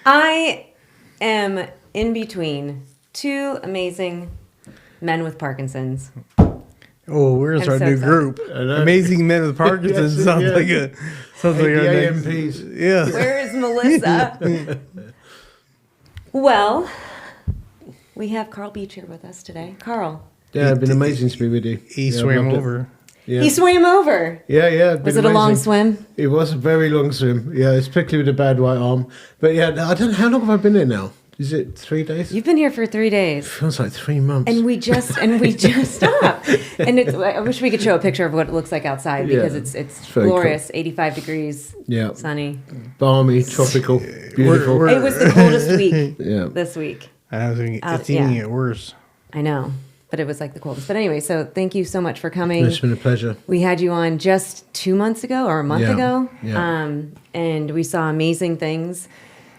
I am in between two amazing men with Parkinson's. Oh, where's our new group? Amazing Men with Parkinson's. Yes, sounds yeah. like a sounds like our next, AMPs. yeah. Where is Melissa? Well, we have Carl Beech here with us today. Carl. Yeah, it's been amazing to be with you. He swam over. Yeah. He swam over. Yeah. Was it a long swim? It was a very long swim. Yeah, especially with a bad right arm. But yeah, I don't know, how long have I been here now? Is it 3 days? You've been here for 3 days. Feels like 3 months. And we just stop. And I wish we could show a picture of what it looks like outside because it's very glorious. Cool. 85 degrees. Yeah. Sunny. Balmy, tropical, beautiful. It was the coldest week Yeah. this week. I was thinking it's even get worse. I know. But it was like the coldest. But anyway, so thank you so much for coming. It's been a pleasure. We had you on just 2 months ago or a month ago. Yeah. And we saw amazing things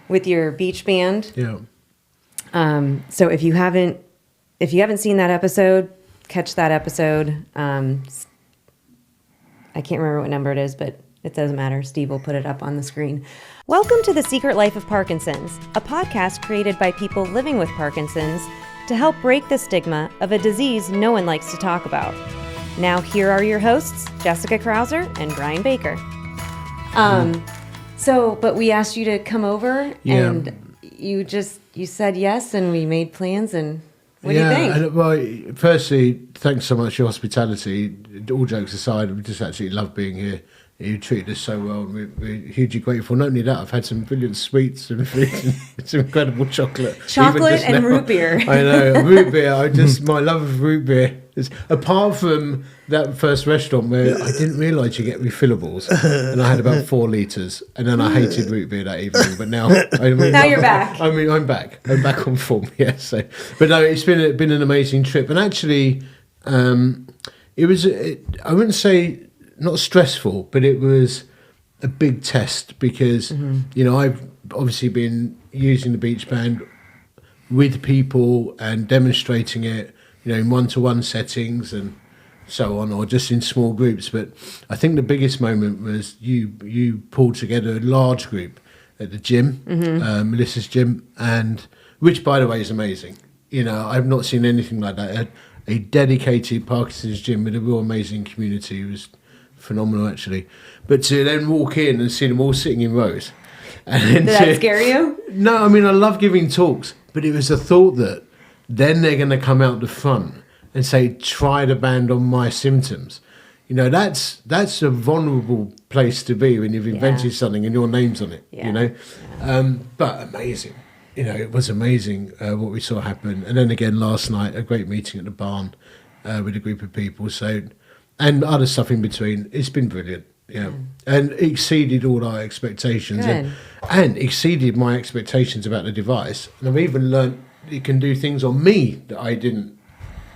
with your Beech Band. Yeah. So if you haven't seen that episode, catch that episode. I can't remember what number it is, but it doesn't matter. Steve will put it up on the screen. Welcome to The Secret Life of Parkinson's, a podcast created by people living with Parkinson's to help break the stigma of a disease no one likes to talk about. Now here are your hosts, Jessica Krauser and Brian Baker. But we asked you to come over and you said yes, and we made plans, and what do you think? Well, firstly, thanks so much for your hospitality. All jokes aside, we just absolutely love being here. You treated us so well, and we're hugely grateful. Not only that, I've had some brilliant sweets and some incredible chocolate. Chocolate and root beer. I know, root beer. My love of root beer is, apart from that first restaurant where I didn't realise you get refillables, and I had about 4 litres, and then I hated root beer that evening. But now, now you're back. I'm back. I'm back on form. Yeah. So, but no, it's been an amazing trip, and actually, it was. I wouldn't say not stressful, but it was a big test because I've obviously been using the Beech Band with people and demonstrating it, in one-to-one settings and so on, or just in small groups. But I think the biggest moment was you pulled together a large group at the gym, Melissa's gym, and which, by the way, is amazing. I've not seen anything like that. A dedicated Parkinson's gym with a real amazing community. It was phenomenal, actually. But to then walk in and see them all sitting in rows. And did that scare you? No, I mean, I love giving talks, but it was the thought that then they're going to come out the front and say, try the band on my symptoms. That's a vulnerable place to be when you've invented something and your name's on it, But amazing. It was amazing what we saw happen. And then again, last night, a great meeting at the barn with a group of people. So, and other stuff in between. It's been brilliant. Yeah. And exceeded all our expectations. And exceeded my expectations about the device. And I've even learned it can do things on me that I didn't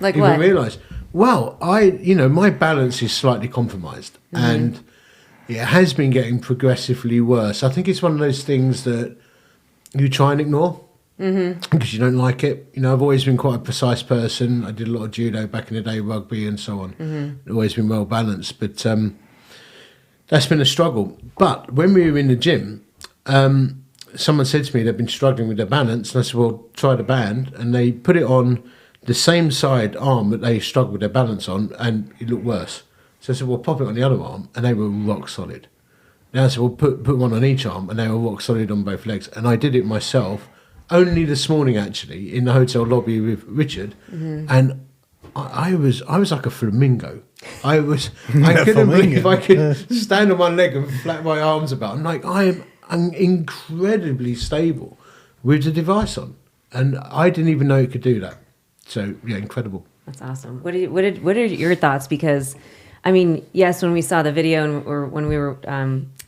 even realise. Well, my balance is slightly compromised. And it has been getting progressively worse. I think it's one of those things that you try and ignore because you don't like it. I've always been quite a precise person. I did a lot of judo back in the day, rugby and so on. Always been well balanced, but that's been a struggle. But when we were in the gym, someone said to me they've been struggling with their balance, and I said, well, try the band. And they put it on the same side arm that they struggled with their balance on, and it looked worse. So I said, well, pop it on the other arm, and they were rock solid. Now I said, well, put one on each arm, and they were rock solid on both legs. And I did it myself only this morning, actually, in the hotel lobby with Richard, and I was like a flamingo. I couldn't believe I could stand on one leg and flap my arms about. I'm like, I'm incredibly stable with the device on, and I didn't even know it could do that. So yeah, incredible. That's awesome. What are your thoughts? Because, I mean, yes, when we saw the video or when we were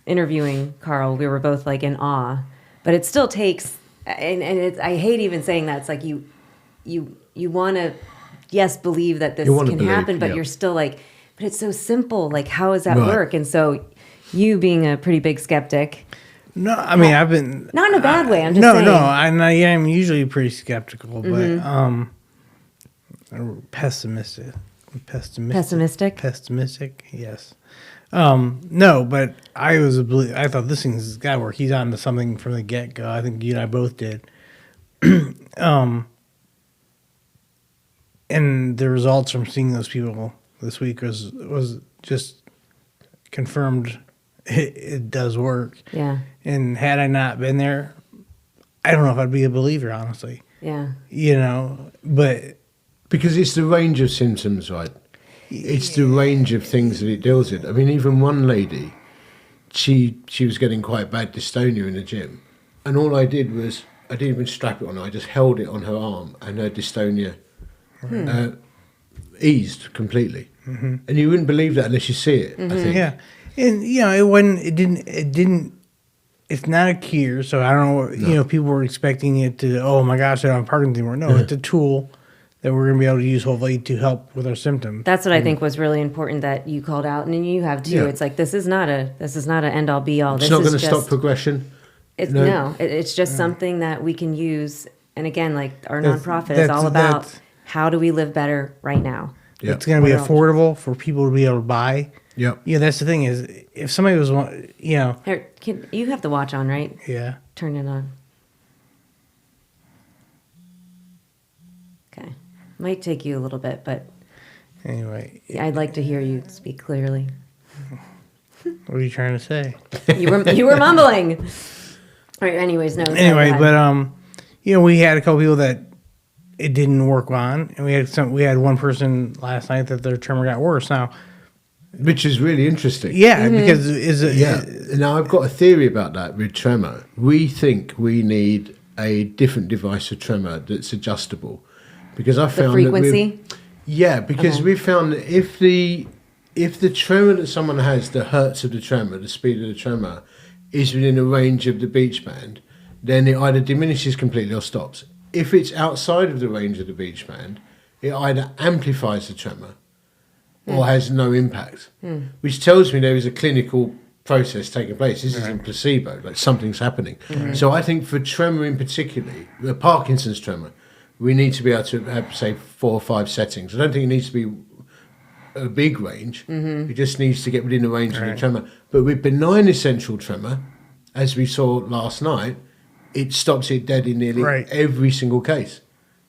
interviewing Carl, we were both like in awe. But it still takes, and I hate even saying that. It's like you want to, yes, believe that this can happen, but you're still like, but it's so simple. Like, how does that work? And so, you being a pretty big skeptic. No, I mean, I've been not in a bad way. I'm just saying. No, I'm usually pretty skeptical, but pessimistic. Pessimistic, yes. No, but I thought this thing's got to work. He's on to something from the get-go. I think you and I both did. And the results from seeing those people this week was just confirmed it does work. Yeah. And had I not been there, I don't know if I'd be a believer, honestly. Yeah. But because it's the range of symptoms, right? It's the range of things that it deals with. I mean, even one lady, she was getting quite bad dystonia in the gym, and all I did was I didn't even strap it on her. I just held it on her arm, and her dystonia eased completely. Mm-hmm. And you wouldn't believe that unless you see it. I think. Yeah, and it didn't. It's not a cure, so I don't know. People were expecting it to. Oh my gosh, I don't have Parkinson anymore. No, it's a tool that we're going to be able to use hopefully to help with our symptoms. That's what I think was really important that you called out, and you have too. Yeah. It's like this is not an end all be all. It's not going to stop progression. It's just something that we can use. And again, like our nonprofit is all about how do we live better right now. Yep. It's going to be affordable for people to be able to buy. Yep. Yeah, that's the thing is if somebody was, Here, you have the watch on, right? Yeah. Turn it on. Okay. Might take you a little bit, but anyway. I'd like to hear you speak clearly. What are you trying to say? You were mumbling. All right, anyways, no. Anyway, but we had a couple people that it didn't work on, and we had one person last night that their tremor got worse. Now, which is really interesting. Yeah, because now I've got a theory about that with tremor. We think we need a different device for tremor that's adjustable, because I found the frequency. Because we found that if the tremor that someone has, the hertz of the tremor, the speed of the tremor, is within the range of the Beech Band, then it either diminishes completely or stops. If it's outside of the range of the Beech Band, it either amplifies the tremor or has no impact, which tells me there is a clinical process taking place. This isn't placebo, like something's happening. So I think for tremor in particular, the Parkinson's tremor, we need to be able to have, say, 4 or 5 settings. I don't think it needs to be a big range. It just needs to get within the range of the tremor. But with benign essential tremor, as we saw last night, it stops it dead in nearly every single case,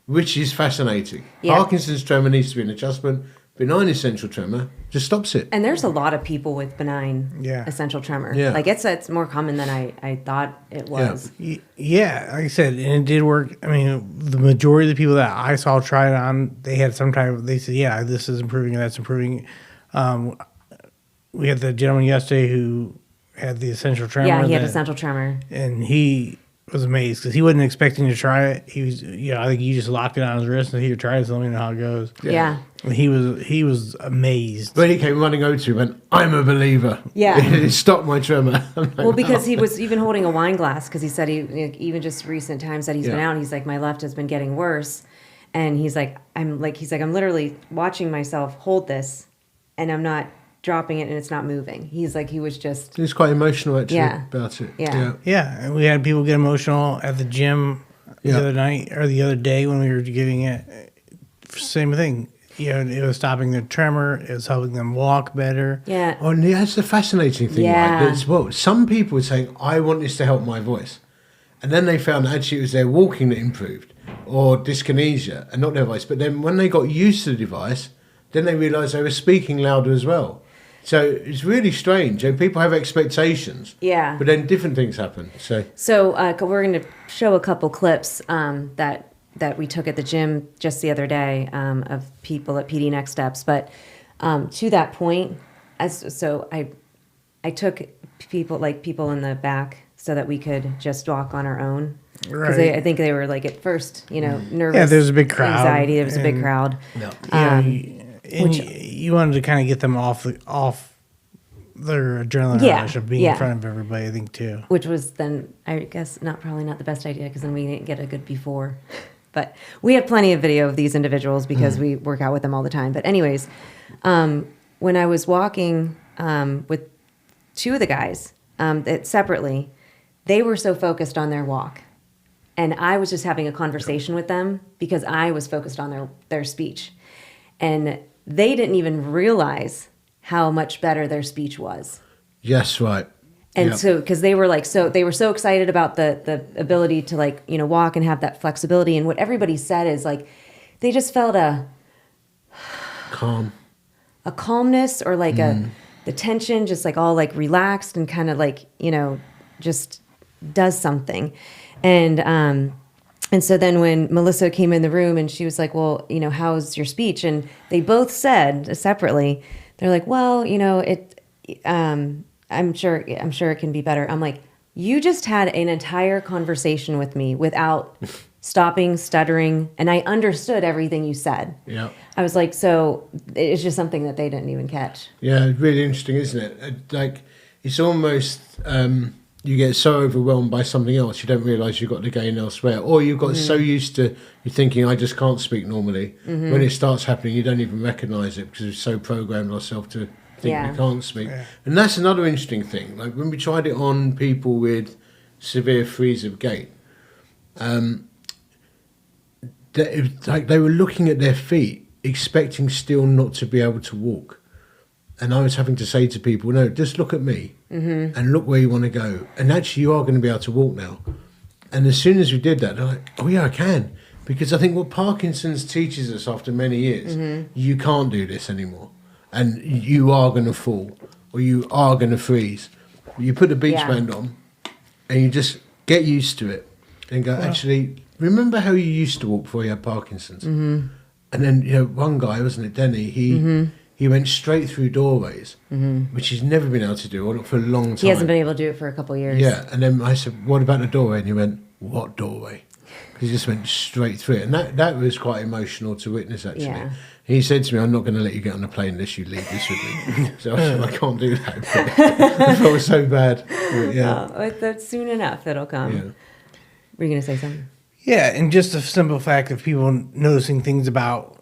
which is fascinating. Yeah. Parkinson's tremor needs to be an adjustment. Benign essential tremor just stops it. And there's a lot of people with benign essential tremor. Yeah. Like it's more common than I thought it was. Yeah, like I said, and it did work. I mean, the majority of the people that I saw try it on, they had some type of, they said, yeah, this is improving and that's improving. We had the gentleman yesterday who had the essential tremor. Yeah, he had essential tremor. And he was amazed because he wasn't expecting to try it. He was, I think you just locked it on his wrist and he would try it, so let me know how it goes. Yeah. And he was amazed. But he came running over to me and went, I'm a believer. Yeah. It stopped my tremor. Like, well, because he was even holding a wine glass, because he said even just recent times that he's been out, he's like, my left has been getting worse. And he's like, I'm literally watching myself hold this and I'm not dropping it and it's not moving. He's like, he was just... He was quite emotional actually about it. Yeah. And we had people get emotional at the gym the other night or the other day when we were giving it. Same thing. It was stopping their tremor. It was helping them walk better. Yeah. Oh, and that's the fascinating thing, right? That's what some people were saying, I want this to help my voice. And then they found actually it was their walking that improved or dyskinesia and not their voice. But then when they got used to the device, then they realised they were speaking louder as well. So it's really strange. And people have expectations. Yeah. But then different things happen. So we're going to show a couple clips that we took at the gym just the other day of people at PDNextSteps. But to that point, I took people in the back so that we could just walk on our own. Because I think they were like at first, nervous. Yeah, there's a big crowd. Anxiety. There was a big crowd. No. Which you wanted to kind of get them off their adrenaline rush of being in front of everybody, I think, too. Which was then, I guess, probably not the best idea because then we didn't get a good before. But we have plenty of video of these individuals because we work out with them all the time. But anyways, when I was walking with 2 of the guys separately, they were so focused on their walk. And I was just having a conversation with them because I was focused on their speech. And they didn't even realize how much better their speech was. Yes, right. And Yep. so, because they were so excited about the ability to like, walk and have that flexibility. And what everybody said is like, they just felt a calmness or like the tension, just like all like relaxed and kind of like, just does something. And so then when Melissa came in the room and she was like, well, how's your speech? And they both said separately, they're like, well, I'm sure it can be better. I'm like, you just had an entire conversation with me without stopping, stuttering, and I understood everything you said. Yeah. I was like, so it's just something that they didn't even catch. Yeah, really interesting, isn't it? Like, it's almost you get so overwhelmed by something else, you don't realise you've got the gain elsewhere, or you've got so used to you thinking, I just can't speak normally. When it starts happening, you don't even recognise it because we've so programmed ourselves to think we can't speak. Yeah. And that's another interesting thing. Like when we tried it on people with severe freeze of gait, they were looking at their feet, expecting still not to be able to walk. And I was having to say to people, no, just look at me and look where you want to go. And actually, you are going to be able to walk now. And as soon as we did that, they're like, oh, yeah, I can. Because I think what Parkinson's teaches us after many years, you can't do this anymore. And you are going to fall or you are going to freeze. You put a Beech Band on and you just get used to it and go, actually, remember how you used to walk before you had Parkinson's? And then, one guy, wasn't it, Denny, he went straight through doorways, which he's never been able to do, or not for a long time. He hasn't been able to do it for a couple of years. Yeah, and then I said, what about the doorway? And he went, what doorway? Because he just went straight through it. And that was quite emotional to witness, actually. Yeah. He said to me, I'm not going to let you get on a plane unless you leave this with me. So I said, I can't do that. I felt so bad. But, yeah. That's soon enough. It'll come. Yeah. Were you going to say something? Yeah, and just the simple fact of people noticing things about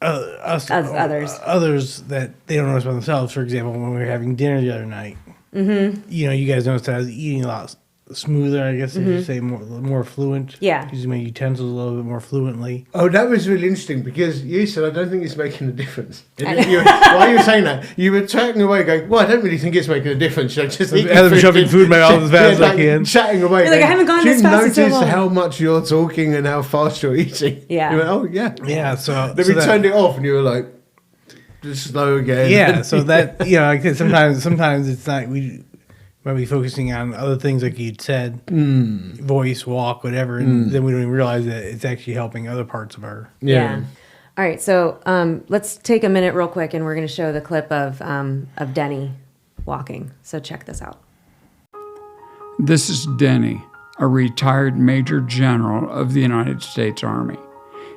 others that they don't notice about themselves. For example, when we were having dinner the other night, you guys noticed that I was eating a lot smoother, I guess, if you say more fluent. Yeah. Using my utensils a little bit more fluently. Oh, that was really interesting because you said, I don't think it's making a difference. While you were saying that, you were chatting away going, well, I don't really think it's making a difference. I'm just shoving food in my mouth as fast as I can. Chatting away. You're like, I haven't gone this fast in so long. Do you notice how much you're talking and how fast you're eating? Yeah. You went, oh, yeah. Yeah, so... Then we turned it off and you were like, just slow again. Yeah, so that, like I said, sometimes it's not... We might be focusing on other things like you'd said, voice, walk, whatever, and then we don't even realize that it's actually helping other parts of our... Yeah. All right, so let's take a minute real quick, and we're going to show the clip of Denny walking. So check this out. This is Denny, a retired Major General of the United States Army.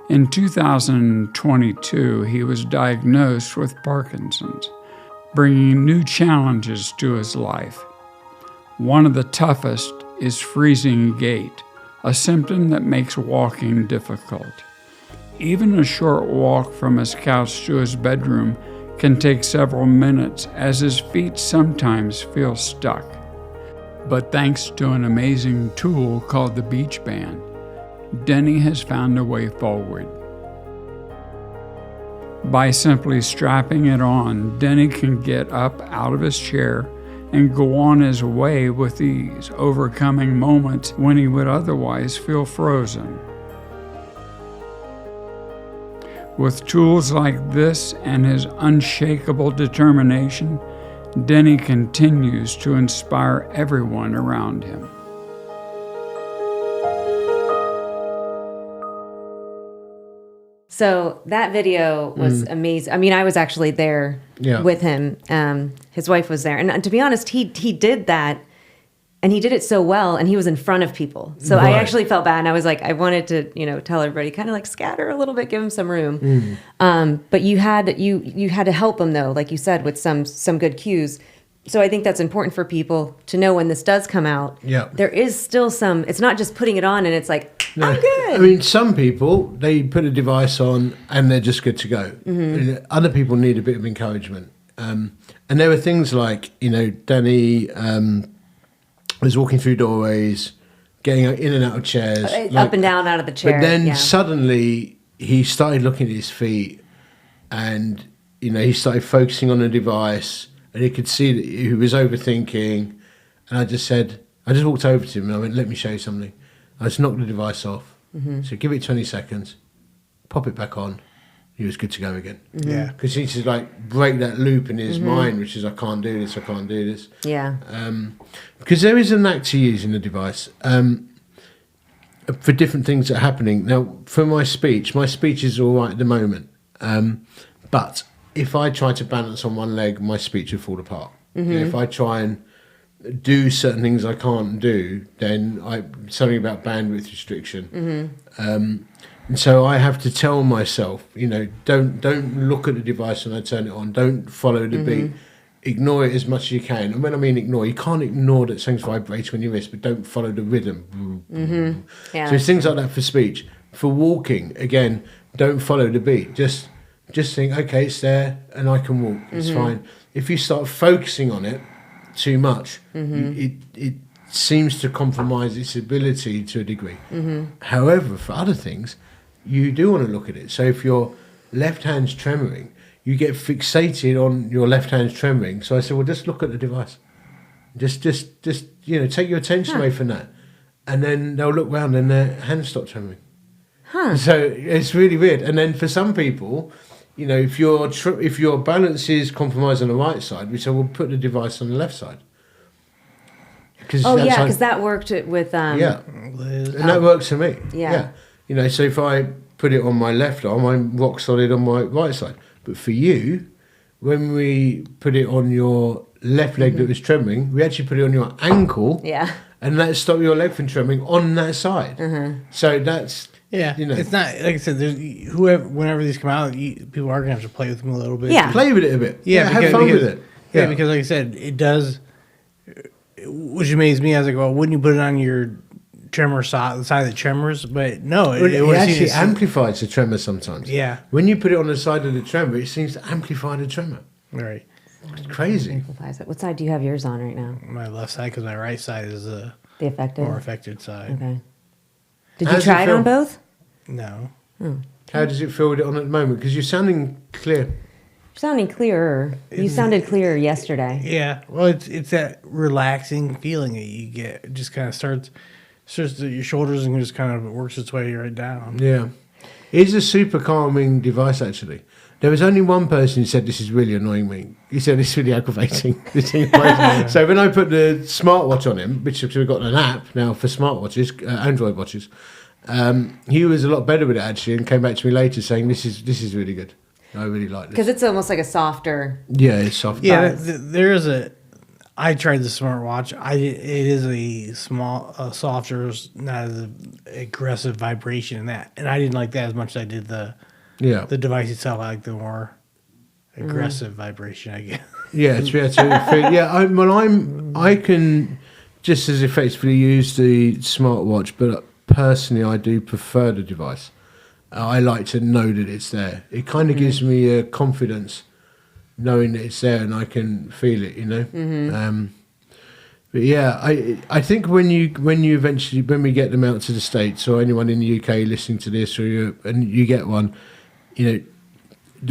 In 2022, he was diagnosed with Parkinson's, bringing new challenges to his life. One of the toughest is freezing gait, a symptom that makes walking difficult. Even a short walk from his couch to his bedroom can take several minutes, as his feet sometimes feel stuck. But thanks to an amazing tool called the Beech Band, Denny has found a way forward. By simply strapping it on, Denny can get up out of his chair and go on his way with ease, overcoming moments when he would otherwise feel frozen. With tools like this and his unshakable determination, Denny continues to inspire everyone around him. So that video was amazing. I mean, I was actually there with him. His wife was there. And to be honest, he did that, and he did it so well, and he was in front of people. So I actually felt bad, and I was like, I wanted to, tell everybody, kind of like scatter a little bit, give him some room. But you had to help him, though, like you said, with some good cues. So I think that's important for people to know when this does come out. Yeah. There is still some, it's not just putting it on and it's like, I'm good. I mean, some people, they put a device on and they're just good to go. Other people need a bit of encouragement. And there were things like, Denny was walking through doorways, getting in and out of chairs. Up and down out of the chair. But then suddenly he started looking at his feet and he started focusing on the device, and he could see that he was overthinking. And I just walked over to him and I went, "Let me show you something." I just knocked the device off. So give it 20 seconds, pop it back on. He was good to go again. Yeah. Because he just like break that loop in his mind, which is I can't do this. Yeah. Because there is a knack to using the device for different things that are happening. Now, for my speech is all right at the moment. But if I try to balance on one leg, my speech would fall apart. If I try and do certain things I can't do, then something about bandwidth restriction. And so I have to tell myself, don't look at the device when I turn it on. Don't follow the beat. Ignore it as much as you can. And when I mean ignore, you can't ignore that something's vibrating on your wrist, but don't follow the rhythm. Yeah. So it's things like that for speech. For walking, again, don't follow the beat. Just think, okay, it's there, and I can walk. It's fine. If you start focusing on it too much, it seems to compromise its ability to a degree. However, for other things, you do want to look at it. So if your left hand's tremoring, you get fixated on your left hand's tremoring. So I said, well, just look at the device. Just take your attention away from that. And then they'll look round and their hands stop tremoring. So it's really weird. And then for some people, if your balance is compromised on the right side, we say, well, put the device on the left side. Because that worked with Liz. And that works for me. Yeah. So if I put it on my left arm, I'm rock solid on my right side. But for you, when we put it on your left leg that was tremoring, we actually put it on your ankle. Yeah. And that stopped your leg from tremoring on that side. So that's... Yeah, it's not like I said. There's whenever these come out, people are gonna have to play with them a little bit. Yeah. Play with it a bit. Yeah, have fun with it. Yeah, because like I said, it does. Which amazed me. I was like, well, wouldn't you put it on your tremor side, the side of the tremors? But no, It actually amplifies the tremor sometimes. Yeah. When you put it on the side of the tremor, it seems to amplify the tremor. Right. It's crazy. Amplifies it. What side do you have yours on right now? My left side, because my right side is The affected? more affected side. Okay. Did How you does try it it feel? on both? No. How does it feel with it on at the moment? Because you're sounding clear. You're sounding clearer. You sounded clearer yesterday. Yeah. Well, it's that relaxing feeling that you get. It just kind of starts at your shoulders and just kind of works its way right down. Yeah. It's a super calming device, actually. There was only one person who said, this is really annoying me. He said, it's really aggravating. So when I put the smartwatch on him, which we've got an app now for smartwatches, Android watches, he was a lot better with it, actually, and came back to me later saying, this is really good. I really like this. Because it's almost like a softer... Yeah, it's soft. Yeah, there is I tried the smartwatch. It is a softer, not as aggressive vibration in that, and I didn't like that as much as I did the device itself. I like the more aggressive vibration, I guess. Yeah, it's I can just as effectively use the smartwatch, but personally, I do prefer the device. I like to know that it's there. It kind of gives me a confidence knowing that it's there and I can feel it, But yeah, I think when we get them out to the States, or anyone in the UK listening to this, or and you get one, the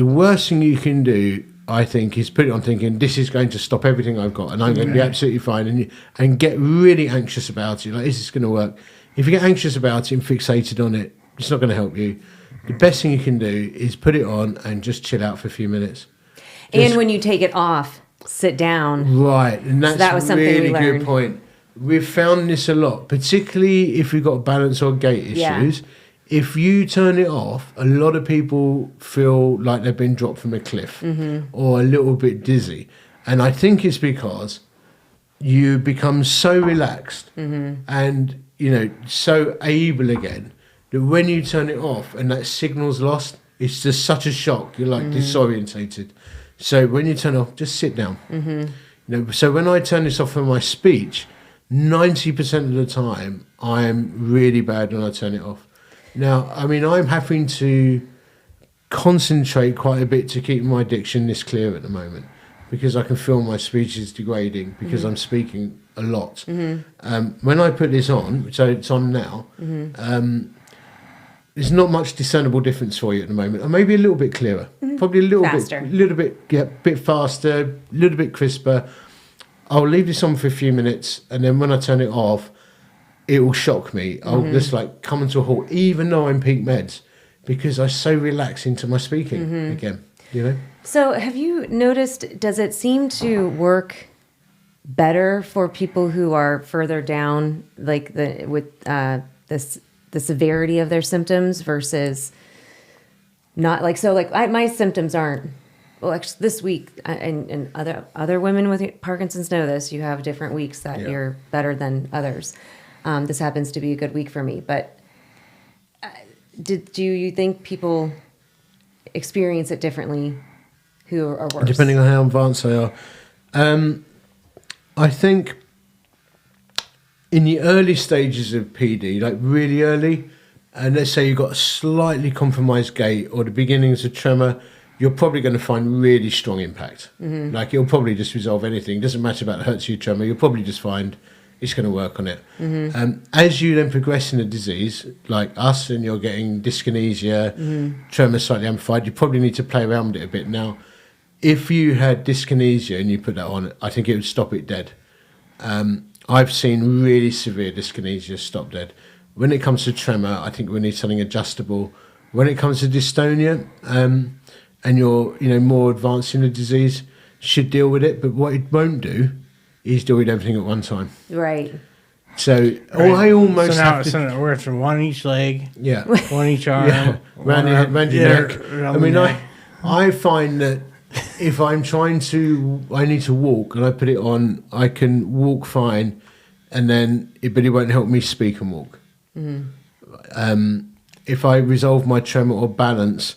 worst thing you can do, I think, is put it on thinking this is going to stop everything I've got and I'm going to be absolutely fine, and get really anxious about it. Like, is this going to work? If you get anxious about it and fixated on it, it's not going to help you. The best thing you can do is put it on and just chill out for a few minutes. And when you take it off, sit down. Right, and that's that was something a really we learned. good point. We've found this a lot, particularly if we've got balance or gait issues. Yeah. If you turn it off, a lot of people feel like they've been dropped from a cliff or a little bit dizzy. And I think it's because you become so relaxed and, so able again, that when you turn it off and that signal's lost, it's just such a shock. You're like disorientated. So when you turn it off, just sit down. So when I turn this off for my speech, 90% of the time, I'm really bad when I turn it off. Now, I mean, I'm having to concentrate quite a bit to keep my diction this clear at the moment, because I can feel my speech is degrading because I'm speaking a lot. When I put this on, so it's on now, there's not much discernible difference for you at the moment, or maybe a little bit clearer, probably a little Faster. bit faster, a little bit crisper. I'll leave this on for a few minutes, and then when I turn it off, it will shock me. I'll just like come into a halt, even though I'm peak meds, because I so relax into my speaking again. You know. So have you noticed, does it seem to work better for people who are further down, like the severity of their symptoms versus not like, so like my symptoms aren't, well, actually this week, and other women with Parkinson's know this, you have different weeks that you're better than others. This happens to be a good week for me, but do you think people experience it differently who are worse? Depending on how advanced they are. I think in the early stages of PD, like really early, and let's say you've got a slightly compromised gait or the beginnings of tremor, you're probably going to find really strong impact. Like it'll probably just resolve anything. It doesn't matter about the hertz of tremor. You'll probably just find it's going to work on it. As you then progress in the disease, like us, and you're getting dyskinesia, tremor slightly amplified, you probably need to play around with it a bit. Now, if you had dyskinesia and you put that on, I think it would stop it dead. I've seen really severe dyskinesia stop dead. When it comes to tremor, I think we need something adjustable. When it comes to dystonia, and you're more advanced in the disease, should deal with it. But what it won't do is deal with everything at one time. Right. So I almost so now have to, we're from one each leg, yeah, one each arm, round your neck. I mean, neck. I find that if I need to walk and I put it on, I can walk fine, and then but it won't help me speak and walk. If I resolve my tremor or balance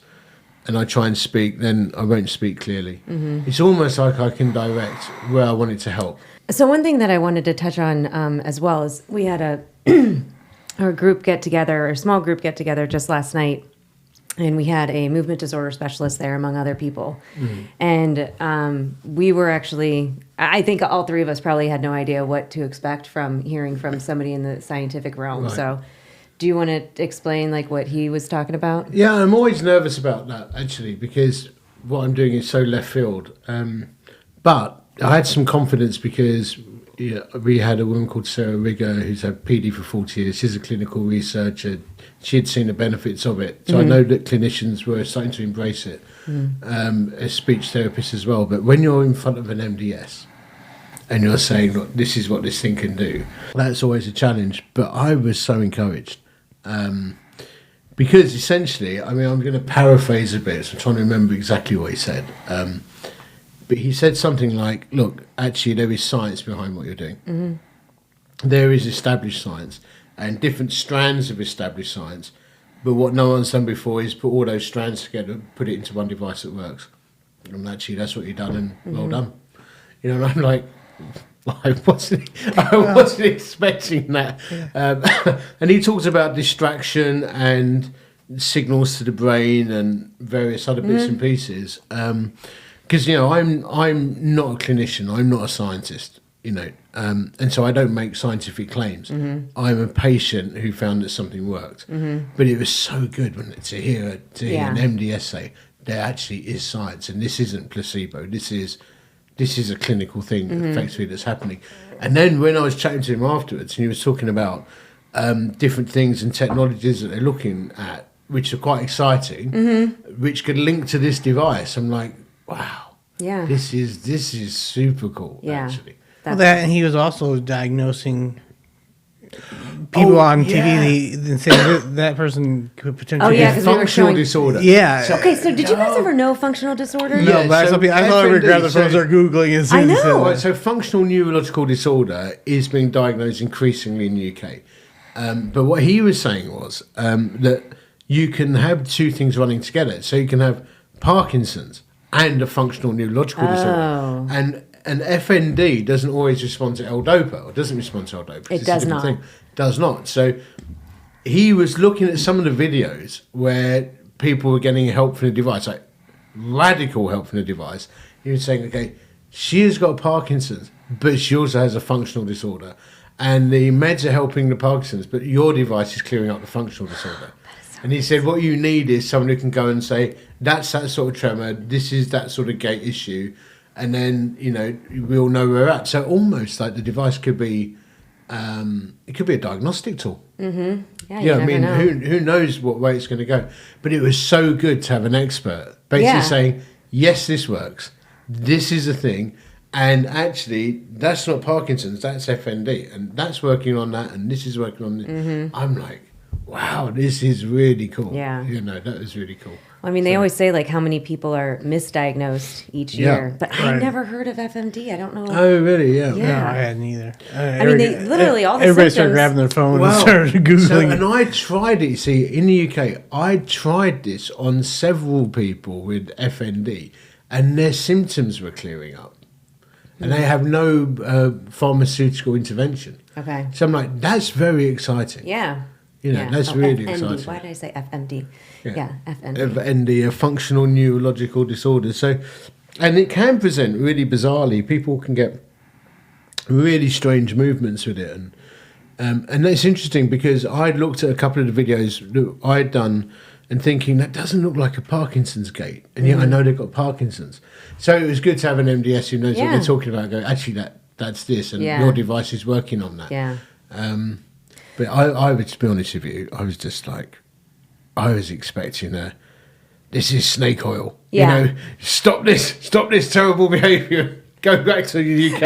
and I try and speak, then I won't speak clearly. It's almost like I can direct where I want it to help. So one thing that I wanted to touch on as well is we had a group get together, or a small group get together just last night, and we had a movement disorder specialist there among other people. And we were actually, I think all three of us probably had no idea what to expect from hearing from somebody in the scientific realm. Right. So do you want to explain like what he was talking about? Yeah, I'm always nervous about that, actually, because what I'm doing is so left field. But I had some confidence because we had a woman called Sarah Rigger who's had PD for 40 years. She's a clinical researcher. She had seen the benefits of it. So I know that clinicians were starting to embrace it, as speech therapists as well. But when you're in front of an MDS and you're saying, look, this is what this thing can do, that's always a challenge. But I was so encouraged. Because essentially, I mean, I'm going to paraphrase a bit, so I'm trying to remember exactly what he said. But he said something like, look, actually, there is science behind what you're doing. There is established science and different strands of established science. But what no one's done before is put all those strands together, put it into one device that works. And actually, that's what you've done, and well done. You know, and I'm like, I wasn't expecting that. And he talks about distraction and signals to the brain and various other bits and pieces. Because I'm not a clinician, I'm not a scientist, and so I don't make scientific claims. I'm a patient who found that something worked. But it was so good to hear an MDS say there actually is science, and this isn't placebo. This is a clinical thing effectively that's happening. And then when I was chatting to him afterwards, and he was talking about different things and technologies that they're looking at, which are quite exciting, which could link to this device. I'm like, wow, this is super cool, actually. And he was also diagnosing people on TV and saying that person could potentially because we were functional showing disorder. Yeah. Okay, so did you guys ever know functional disorder? No, but so I thought we grabbed the FND, phones, are Googling and seeing. I know. Right, so functional neurological disorder is being diagnosed increasingly in the UK. But what he was saying was that you can have two things running together. So you can have Parkinson's and a functional neurological disorder. And FND doesn't always respond to L-DOPA, or doesn't respond to L-DOPA. It does not. Does not. So he was looking at some of the videos where people were getting help from the device, like radical help from the device. He was saying, okay, she has got Parkinson's, but she also has a functional disorder. And the meds are helping the Parkinson's, but your device is clearing up the functional disorder. That is so And he said, what you need is someone who can go and say, that's that sort of tremor, this is that sort of gait issue. And then, you know, we all know where we're at. So almost like the device could be, it could be a diagnostic tool. Mm-hmm. Yeah, Yeah, you I mean, never know. who knows what way it's going to go. But it was so good to have an expert basically saying, yes, this works. This is a thing. And actually, that's not Parkinson's, that's FND. And that's working on that, and this is working on this. Mm-hmm. I'm like, wow, this is really cool. Yeah. You know, that is really cool. I mean, they always say like how many people are misdiagnosed each year, but I never heard of FMD. I don't know. Oh, really? Yeah. Yeah. No, I hadn't either. I mean, they literally all the everybody started symptoms. grabbing their phone and Well, started googling. So, and I tried it. You see, in the UK, I tried this on several people with FND, and their symptoms were clearing up, and they have no pharmaceutical intervention. Okay. So I'm like, that's very exciting. Yeah. You know, Yeah. that's really FND. exciting. Why did I say FMD? Yeah, FMD. FND, a functional neurological disorder. So, and it can present really bizarrely. People can get really strange movements with it, and it's interesting because I'd looked at a couple of the videos that I'd done and thinking that doesn't look like a Parkinson's gait, and yet I know they've got Parkinson's. So it was good to have an MDS who knows what they're talking about. Go, actually, that's this, and your device is working on that. Yeah. But I would, to be honest with you, I was just like, I was expecting this is snake oil. Yeah. You know, stop this terrible behaviour. Go back to the UK.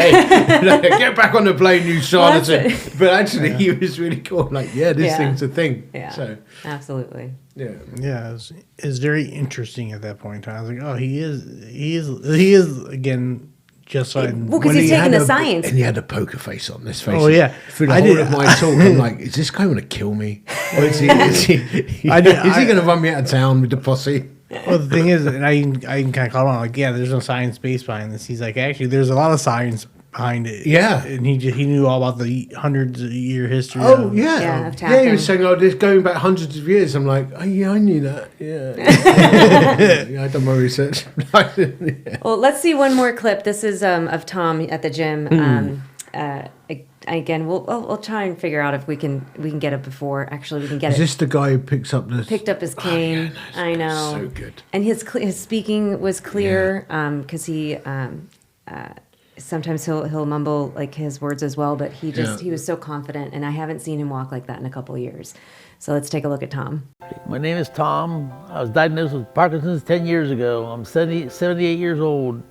Get back on the plane, you charlatan. But actually, he was really cool. Like, this thing's a thing. Yeah. So, Absolutely. yeah. Yeah, it's very interesting at that point in time. I was like, oh, he is again just fine. Well, because he's taking the science. And he had a poker face on his face. Oh, yeah. Through the I whole did- of my talk, I'm like, is this guy going to kill me? Or is he I did- going to run me out of town with the posse? Well, the thing is, and I can kind of call him out, like, there's no science base behind this. He's like, actually, there's a lot of science behind it. Yeah. And he knew all about the hundreds of year history. Oh, of, yeah. Yeah, of Yeah, he tapping. was saying, this going back hundreds of years. I'm like, oh, yeah, I knew that. Yeah. Yeah, I done my research. Yeah. Well, let's see one more clip. This is of Tom at the gym. Again, we'll try and figure out if we can get it before. Actually, we can get Is it. this the guy who picked up his cane? I know. So good. And his speaking was clear because he sometimes he'll mumble like his words as well, but he was so confident, and I haven't seen him walk like that in a couple of years. So let's take a look at Tom. My name is Tom. I was diagnosed with Parkinson's 10 years ago. I'm 78 years old.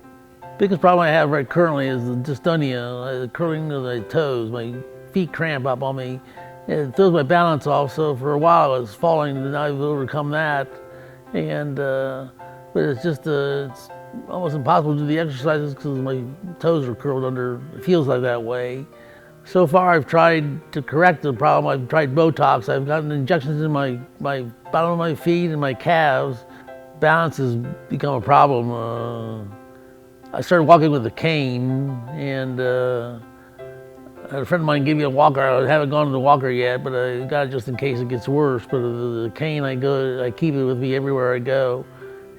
Biggest problem I have right currently is the dystonia, the curling of my toes. My feet cramp up on me. It throws my balance off, so for a while I was falling, and I've overcome that. And but it's just it's almost impossible to do the exercises because my toes are curled under. It feels like that way. So far I've tried to correct the problem. I've tried Botox. I've gotten injections in my bottom of my feet and my calves. Balance has become a problem. I started walking with a cane, and a friend of mine gave me a walker. I haven't gone to the walker yet, but I got it just in case it gets worse. But the cane, I keep it with me everywhere I go,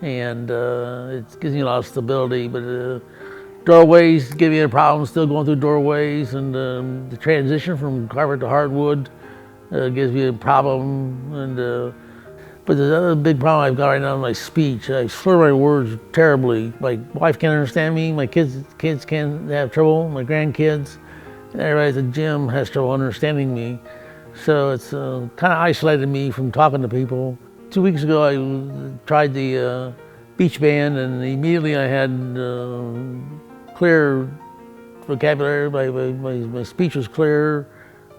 and it gives me a lot of stability. But doorways give me a problem. Still going through doorways, and the transition from carpet to hardwood gives me a problem. And but the other big problem I've got right now is my speech. I slur my words terribly. My wife can't understand me. My kids can't have trouble. My grandkids, and everybody at the gym has trouble understanding me. So it's kind of isolated me from talking to people. 2 weeks ago, I tried the Beech Band, and immediately I had clear vocabulary. My speech was clear.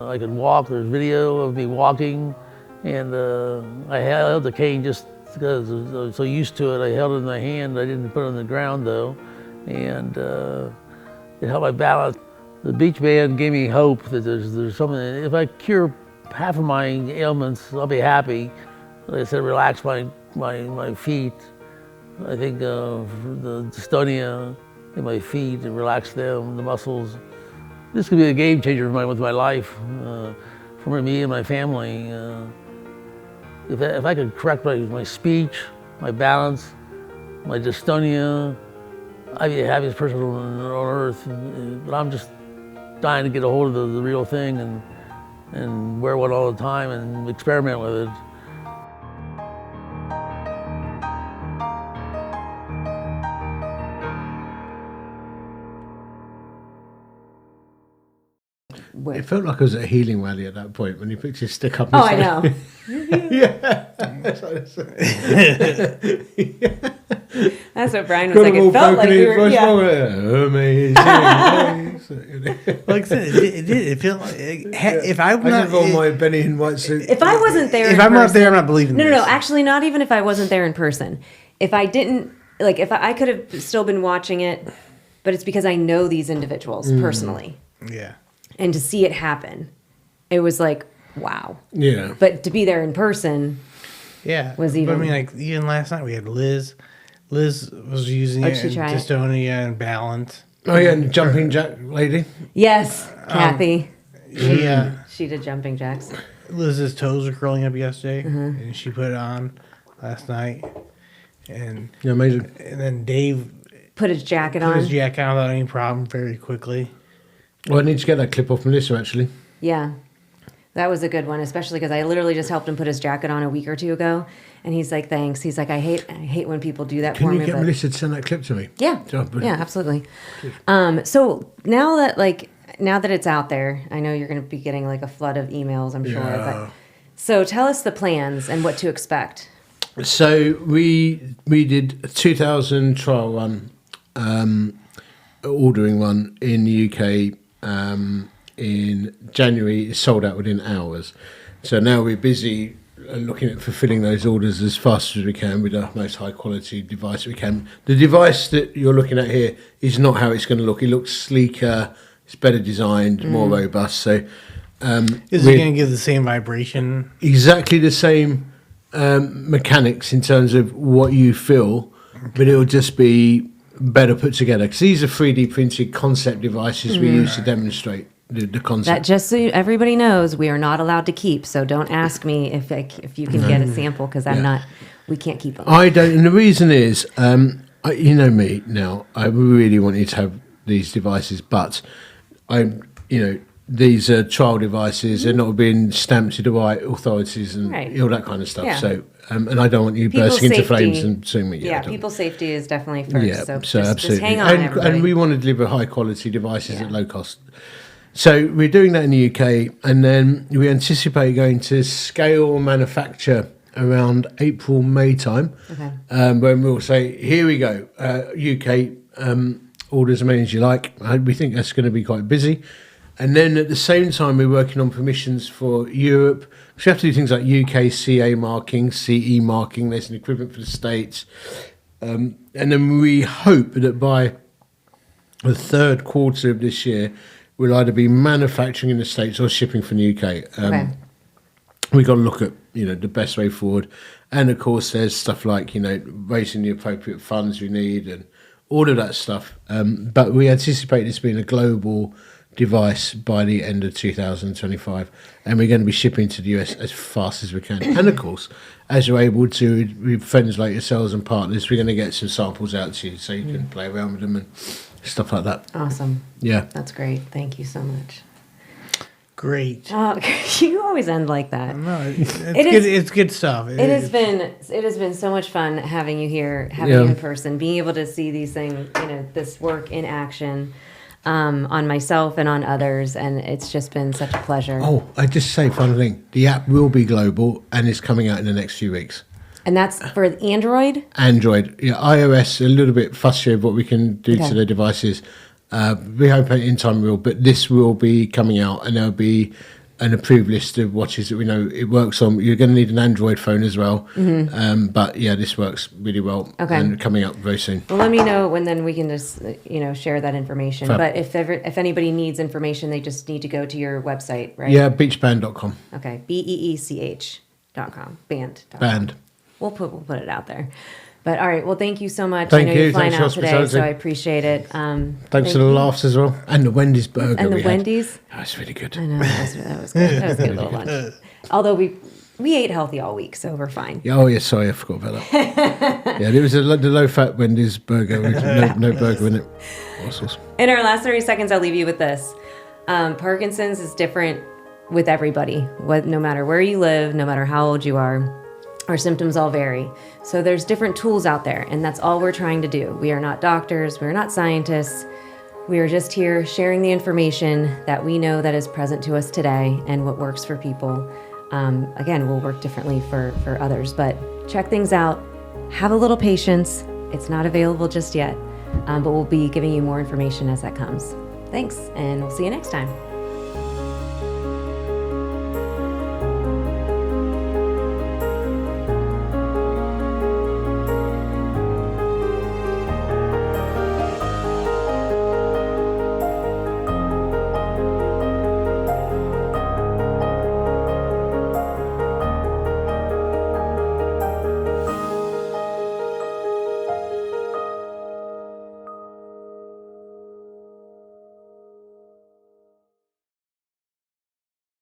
I could walk. There's video of me walking. And I held the cane just because I was so used to it. I held it in my hand. I didn't put it on the ground though, and it helped my balance. The Beech Band gave me hope that there's something. If I cure half of my ailments, I'll be happy. Like I said, relax my feet. I think the dystonia in my feet and relax them, the muscles. This could be a game changer with my life, for me and my family. If I could correct my speech, my balance, my dystonia, I'd be the happiest person on earth. But I'm just dying to get a hold of the real thing and wear one all the time and experiment with it. It felt like I was at a healing rally at that point when he picked his stick up. Oh, I know. That's what Brian was like. It felt like we were. Amazing. Like I said, it did. It felt like if I'm I not have on my Benny in white suit. If I wasn't there, if I'm not there, I'm not believing. No, this. actually, not even if I wasn't there in person. If I didn't, like, if I could have still been watching it, but it's because I know these individuals personally. Yeah. And to see it happen, it was like, wow. Yeah. But to be there in person, Yeah. Was But I even- mean, like even last night we had Liz. Liz was using Oh, it she in tried it? dystonia and balance. Oh yeah, and the jumping jack lady. yes, Kathy, She she did jumping jacks. Liz's toes were curling up yesterday, Mm-hmm. and she put it on last night. And Yeah, amazing. then Dave Put his jacket put on. his jacket on without any problem very quickly. Well, I need to get that clip off Melissa actually. Yeah, that was a good one, especially because I literally just helped him put his jacket on a week or two ago, and he's like, "Thanks." He's like, "I hate when people do that Can for you me." get but Melissa to send that clip to me? yeah, Oh, brilliant. yeah, absolutely. So now that it's out there, I know you're going to be getting like a flood of emails, I'm sure. But, so tell us the plans and what to expect. So we did a 2,000 trial run, ordering one in the UK in January. It sold out within hours. So now we're busy looking at fulfilling those orders as fast as we can with the most high quality device we can. The device that you're looking at here is not how it's going to look. It looks sleeker, it's better designed, more robust. So Is it going to give the same vibration? exactly the same mechanics in terms of what you feel, but it'll just be better put together. Because these are 3D printed concept devices we use to demonstrate the concept. That just so everybody knows, we are not allowed to keep. So don't ask me if you can get a sample because I'm not. We can't keep them. I don't, and the reason is, you know me now. I really want you to have these devices, but these are trial devices. They're not being stamped to the right authorities and Right. all that kind of stuff. Yeah. So, and I don't want you People's bursting into safety- flames and suing me. Yeah, I don't. people's safety is definitely first. Yeah, so so just absolutely. hang on, everybody. And we want to deliver high quality devices at low cost. So we're doing that in the UK, and then we anticipate going to scale manufacture around April, May time, when we'll say, here we go, UK, order as many as you like. We think that's going to be quite busy. And then at the same time, we're working on permissions for Europe. So we have to do things like UK CA marking, CE marking. There's an equivalent for the States. And then we hope that by the third quarter of this year, we'll either be manufacturing in the States or shipping from the UK. We've got to look at, the best way forward. And of course, there's stuff like, raising the appropriate funds we need and all of that stuff. But we anticipate this being a global device by the end of 2025, and we're going to be shipping to the US as fast as we can. And of course, as you're able to, with friends like yourselves and partners, we're going to get some samples out to you so you can play around with them and stuff like that. Awesome. Yeah. That's great. Thank you so much. Great. You always end like that. No, it's It good. is- It's good stuff. It has been so much fun having you here, having you in person, being able to see these things, this work in action, on myself and on others, and it's just been such a pleasure. Oh, I just say final thing. The app will be global and is coming out in the next few weeks. And that's for Android. Android, iOS, a little bit fussy of what we can do to their devices. We hope in time we will, but this will be coming out, and there'll be an approved list of watches that we know it works on. You're going to need an Android phone as well, but yeah, this works really well, and coming out very soon. Well, let me know when then we can just share that information. Fab. But if anybody needs information, they just need to go to your website, right? Yeah, beechband.com. Okay, beech.com, band.com. Band. We'll put it out there. But all right, well, thank you so much. Thank I know you. you're flying Thanks for out today, hospitality. so I appreciate it. Thanks for the laughs as well, and the Wendy's burger. And the we had. Wendy's. Oh, it's really good. I know that was good. That was a good little lunch. Although we ate healthy all week, so we're fine. Yeah, oh yeah, sorry, I forgot about that. Yeah, there was the low-fat Wendy's burger with no burger in it. All sorts. In our last 30 seconds, I'll leave you with this. Parkinson's is different with everybody, no matter where you live, no matter how old you are. Our symptoms all vary. So there's different tools out there, and that's all we're trying to do. We are not doctors. We're not scientists. We are just here sharing the information that we know that is present to us today and what works for people. Again, will work differently for others, but check things out. Have a little patience. It's not available just yet, but we'll be giving you more information as that comes. Thanks, and we'll see you next time.